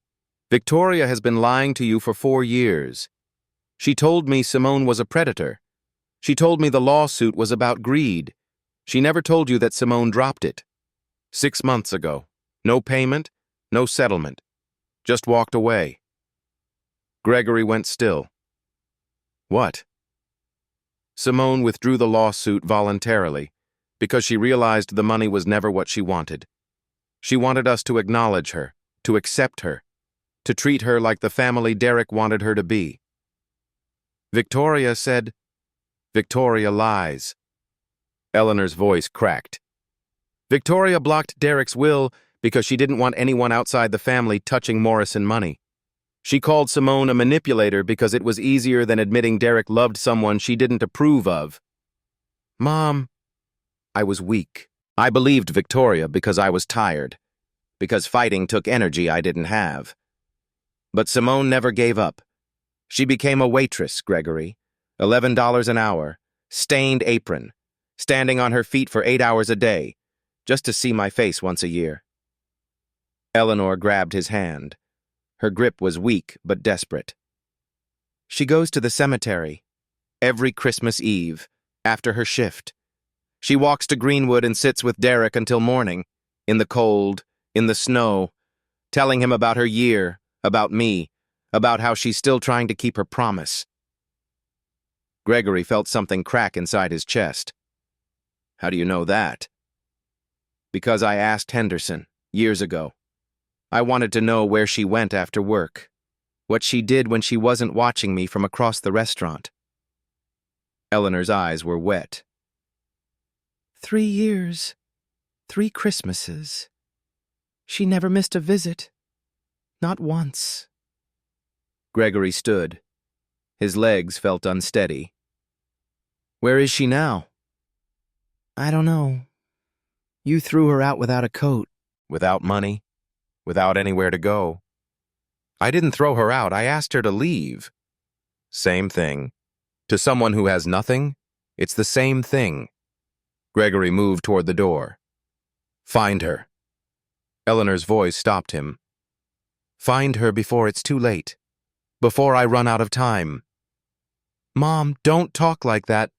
Victoria has been lying to you for 4 years. She told me Simone was a predator. She told me the lawsuit was about greed. She never told you that Simone dropped it. 6 months ago. No payment, no settlement. Just walked away. Gregory went still. What? Simone withdrew the lawsuit voluntarily because she realized the money was never what she wanted. She wanted us to acknowledge her, to accept her. to treat her like the family Derek wanted her to be. Victoria said, Victoria lies. Eleanor's voice cracked. Victoria blocked Derek's will because she didn't want anyone outside the family touching Morrison money. She called Simone a manipulator because it was easier than admitting Derek loved someone she didn't approve of. Mom, I was weak. I believed Victoria because I was tired, because fighting took energy I didn't have. But Simone never gave up. She became a waitress, Gregory. $11 an hour, stained apron, standing on her feet for 8 hours a day, just to see my face once a year. Eleanor grabbed his hand. Her grip was weak but desperate. She goes to the cemetery every Christmas Eve, after her shift. She walks to Greenwood and sits with Derek until morning, in the cold, in the snow, telling him about her year, about me, about how she's still trying to keep her promise. Gregory felt something crack inside his chest. How do you know that? Because I asked Henderson, years ago. I wanted to know where she went after work, what she did when she wasn't watching me from across the restaurant. Eleanor's eyes were wet. 3 years, 3 Christmases. She never missed a visit. Not once. Gregory stood. His legs felt unsteady. Where is she now? I don't know. You threw her out without a coat. Without money? Without anywhere to go? I didn't throw her out. I asked her to leave. Same thing. To someone who has nothing, it's the same thing. Gregory moved toward the door. Find her. Eleanor's voice stopped him. Find her before it's too late. Before I run out of time. Mom, don't talk like that.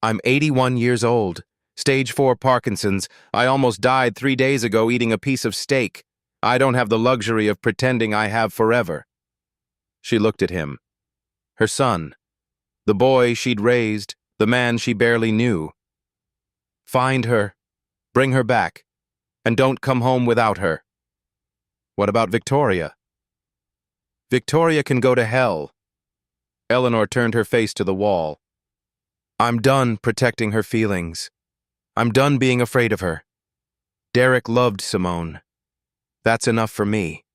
I'm 81 years old. Stage 4 Parkinson's. I almost died 3 days ago eating a piece of steak. I don't have the luxury of pretending I have forever. She looked at him. Her son. The boy she'd raised. The man she barely knew. Find her. Bring her back. And don't come home without her. What about Victoria? Victoria can go to hell. Eleanor turned her face to the wall. I'm done protecting her feelings. I'm done being afraid of her. Derek loved Simone. That's enough for me.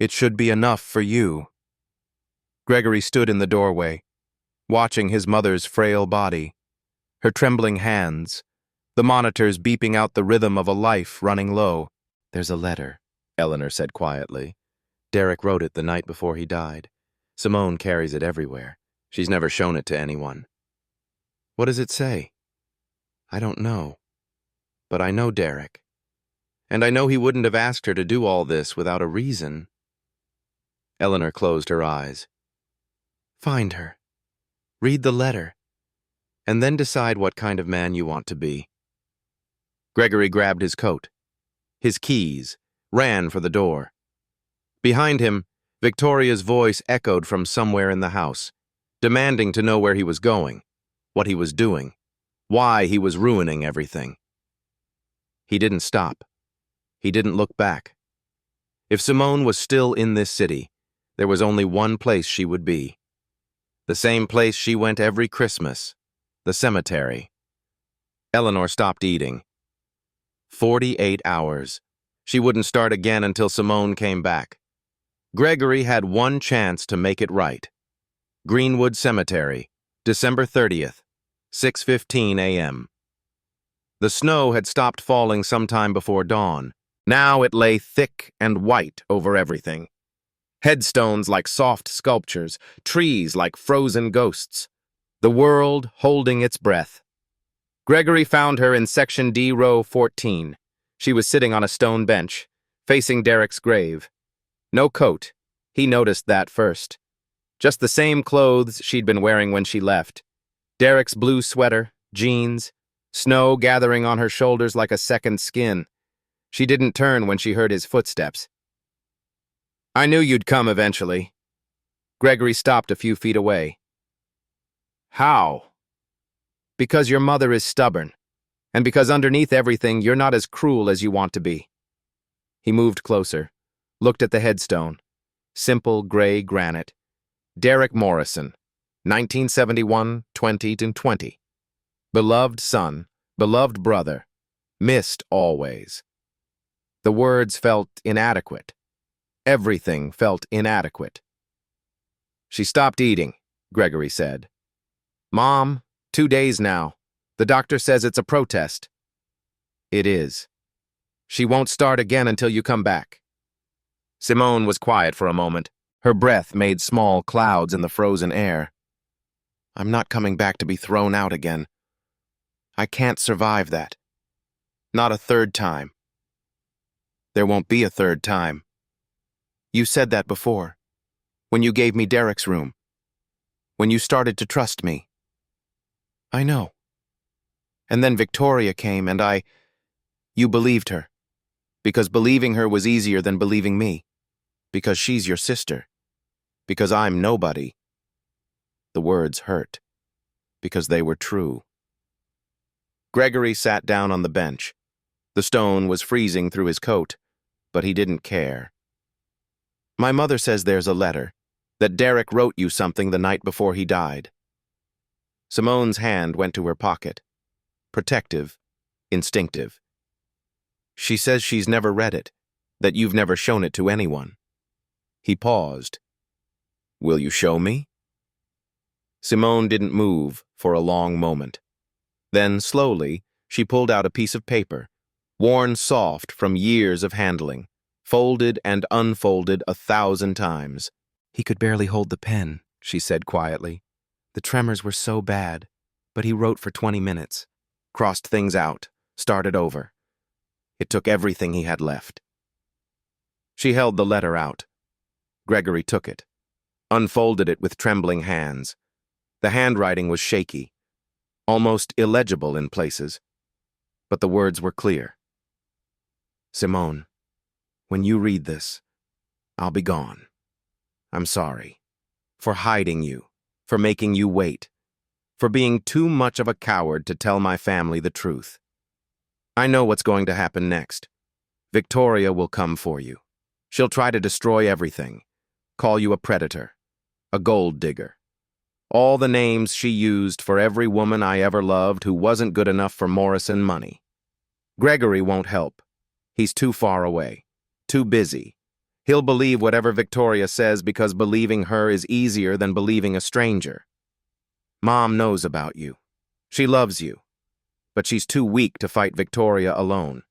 It should be enough for you. Gregory stood in the doorway, watching his mother's frail body, her trembling hands, the monitors beeping out the rhythm of a life running low. There's a letter, Eleanor said quietly. Derek wrote it the night before he died. Simone carries it everywhere. She's never shown it to anyone. What does it say? I don't know. But I know Derek. And I know he wouldn't have asked her to do all this without a reason. Eleanor closed her eyes. Find her. Read the letter. And then decide what kind of man you want to be. Gregory grabbed his coat, his keys, ran for the door. Behind him, Victoria's voice echoed from somewhere in the house, demanding to know where he was going, what he was doing, why he was ruining everything. He didn't stop. He didn't look back. If Simone was still in this city, there was only one place she would be. The same place she went every Christmas, the cemetery. Eleanor stopped eating. 48 hours. She wouldn't start again until Simone came back. Gregory had one chance to make it right. Greenwood Cemetery, December 30th, 6:15 a.m. The snow had stopped falling sometime before dawn. Now it lay thick and white over everything. Headstones like soft sculptures, trees like frozen ghosts. The world holding its breath. Gregory found her in Section D, Row 14. She was sitting on a stone bench, facing Derek's grave. No coat. He noticed that first. Just the same clothes she'd been wearing when she left. Derek's blue sweater, jeans, snow gathering on her shoulders like a second skin. She didn't turn when she heard his footsteps. I knew you'd come eventually. Gregory stopped a few feet away. How? Because your mother is stubborn, and because underneath everything you're not as cruel as you want to be. He moved closer, looked at the headstone. Simple gray granite. Derek Morrison, 1971, 20-20. Beloved son, beloved brother, missed always. The words felt inadequate. Everything felt inadequate. She stopped eating, Gregory said. Mom, 2 days now. The doctor says it's a protest. It is. She won't start again until you come back. Simone was quiet for a moment. Her breath made small clouds in the frozen air. I'm not coming back to be thrown out again. I can't survive that. Not a third time. There won't be a third time. You said that before, when you gave me Derek's room, when you started to trust me. I know. And then Victoria came and you believed her, because believing her was easier than believing me, because she's your sister, because I'm nobody. The words hurt, because they were true. Gregory sat down on the bench. The stone was freezing through his coat, but he didn't care. My mother says there's a letter, that Derek wrote you something the night before he died. Simone's hand went to her pocket. Protective, instinctive. She says she's never read it, that you've never shown it to anyone. He paused. Will you show me? Simone didn't move for a long moment. Then, slowly, she pulled out a piece of paper, worn soft from years of handling, folded and unfolded 1,000 times. He could barely hold the pen, she said quietly. The tremors were so bad, but he wrote for 20 minutes, crossed things out, started over. It took everything he had left. She held the letter out. Gregory took it, unfolded it with trembling hands. The handwriting was shaky, almost illegible in places, but the words were clear. Simone, when you read this, I'll be gone. I'm sorry. For hiding you, for making you wait, for being too much of a coward to tell my family the truth. I know what's going to happen next. Victoria will come for you. She'll try to destroy everything, call you a predator, a gold digger. All the names she used for every woman I ever loved who wasn't good enough for Morrison money. Gregory won't help. He's too far away, too busy. He'll believe whatever Victoria says because believing her is easier than believing a stranger. Mom knows about you. She loves you. But she's too weak to fight Victoria alone.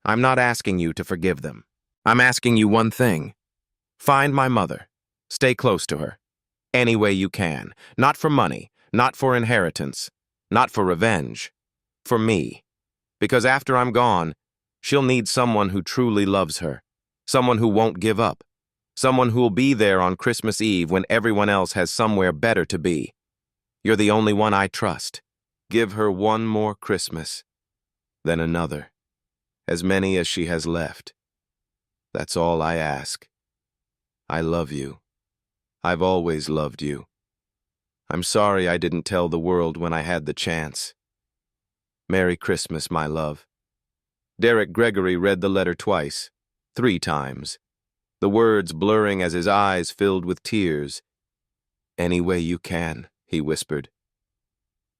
I'm not asking you to forgive them. I'm asking you one thing. Find my mother. Stay close to her. Any way you can. Not for money. Not for inheritance. Not for revenge. For me. Because after I'm gone, she'll need someone who truly loves her. Someone who won't give up. Someone who'll be there on Christmas Eve when everyone else has somewhere better to be. You're the only one I trust. Give her one more Christmas. Then another. As many as she has left. That's all I ask. I love you. I've always loved you. I'm sorry I didn't tell the world when I had the chance. Merry Christmas, my love. Derek Gregory read the letter twice, 3 times, the words blurring as his eyes filled with tears. Any way you can, he whispered.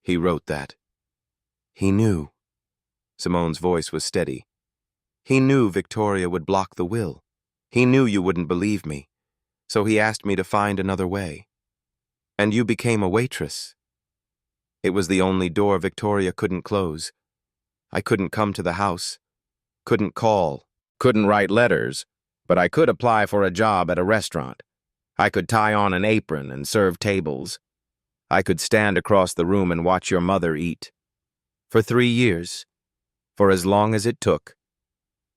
He wrote that. He knew. Simone's voice was steady. He knew Victoria would block the will. He knew you wouldn't believe me, so he asked me to find another way. And you became a waitress. It was the only door Victoria couldn't close. I couldn't come to the house, couldn't call, couldn't write letters, but I could apply for a job at a restaurant. I could tie on an apron and serve tables. I could stand across the room and watch your mother eat. For 3 years, for as long as it took.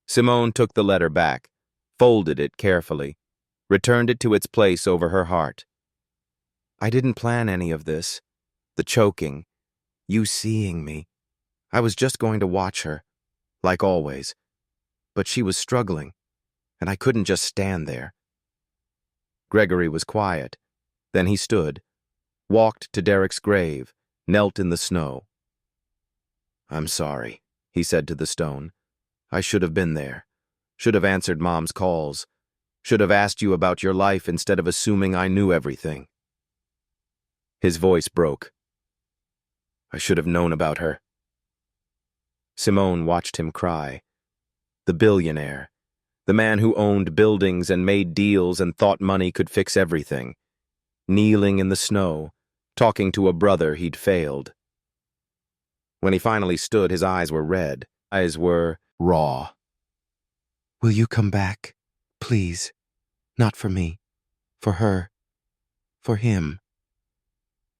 Simone took the letter back, folded it carefully, returned it to its place over her heart. I didn't plan any of this. The choking, you seeing me. I was just going to watch her, like always. But she was struggling, and I couldn't just stand there. Gregory was quiet. Then he stood, walked to Derek's grave, knelt in the snow. I'm sorry, he said to the stone. I should have been there, should have answered Mom's calls, Should have asked you about your life instead of assuming I knew everything." His voice broke. "I should have known about her." Simone watched him cry. The billionaire, the man who owned buildings and made deals and thought money could fix everything, kneeling in the snow, talking to a brother he'd failed. When he finally stood, his eyes were red, eyes were raw. "Will you come back? Please. Not for me. For her. For him."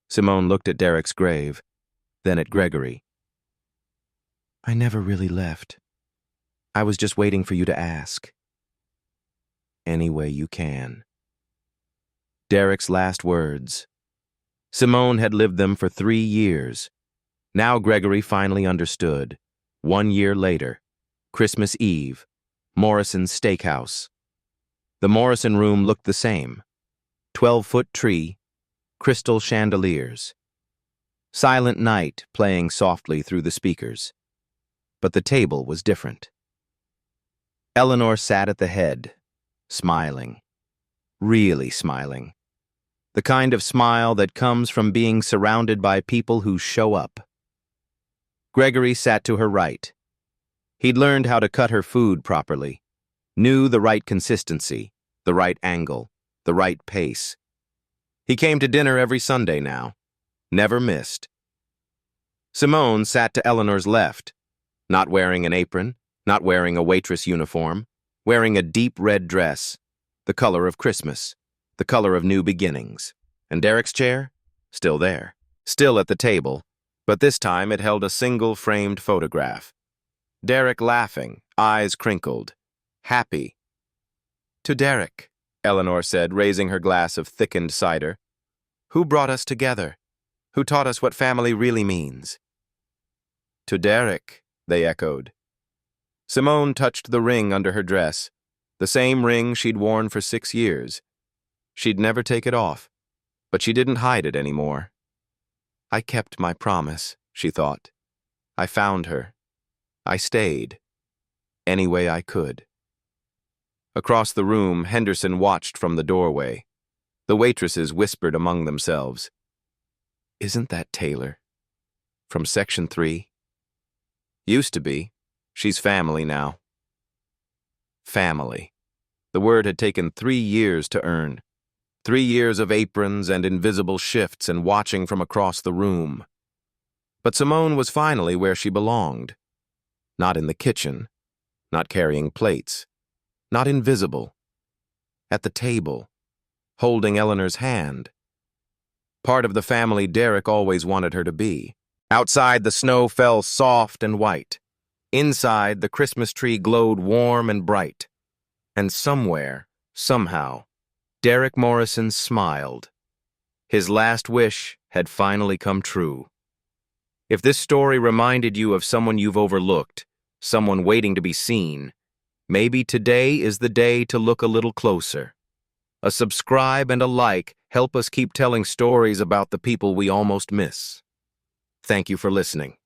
Simone looked at Derek's grave, then at Gregory. "I never really left. I was just waiting for you to ask." "Any way you can." Derek's last words. Simone had lived them for 3 years. Now Gregory finally understood. 1 year later, Christmas Eve, Morrison's steakhouse. The Morrison room looked the same. 12-foot tree, crystal chandeliers. Silent Night playing softly through the speakers. But the table was different. Eleanor sat at the head, smiling. Really smiling. The kind of smile that comes from being surrounded by people who show up. Gregory sat to her right. He'd learned how to cut her food properly, knew the right consistency, the right angle, the right pace. He came to dinner every Sunday now, never missed. Simone sat to Eleanor's left, not wearing an apron, not wearing a waitress uniform, wearing a deep red dress, the color of Christmas, the color of new beginnings. And Derek's chair? Still there, still at the table, but this time it held a single framed photograph. Derek laughing, eyes crinkled, happy. "To Derek," Eleanor said, raising her glass of thickened cider. "Who brought us together? Who taught us what family really means?" "To Derek," they echoed. Simone touched the ring under her dress, the same ring she'd worn for 6 years. She'd never take it off, but she didn't hide it anymore. "I kept my promise," she thought. "I found her. I stayed. Any way I could." Across the room, Henderson watched from the doorway. The waitresses whispered among themselves. "Isn't that Taylor? From Section 3? Used to be. She's family now." Family. The word had taken 3 years to earn. 3 years of aprons and invisible shifts and watching from across the room. But Simone was finally where she belonged. Not in the kitchen, not carrying plates, not invisible. At the table, holding Eleanor's hand. Part of the family Derek always wanted her to be. Outside, the snow fell soft and white. Inside, the Christmas tree glowed warm and bright. And somewhere, somehow, Derek Morrison smiled. His last wish had finally come true. If this story reminded you of someone you've overlooked, someone waiting to be seen, maybe today is the day to look a little closer. A subscribe and a like help us keep telling stories about the people we almost miss. Thank you for listening.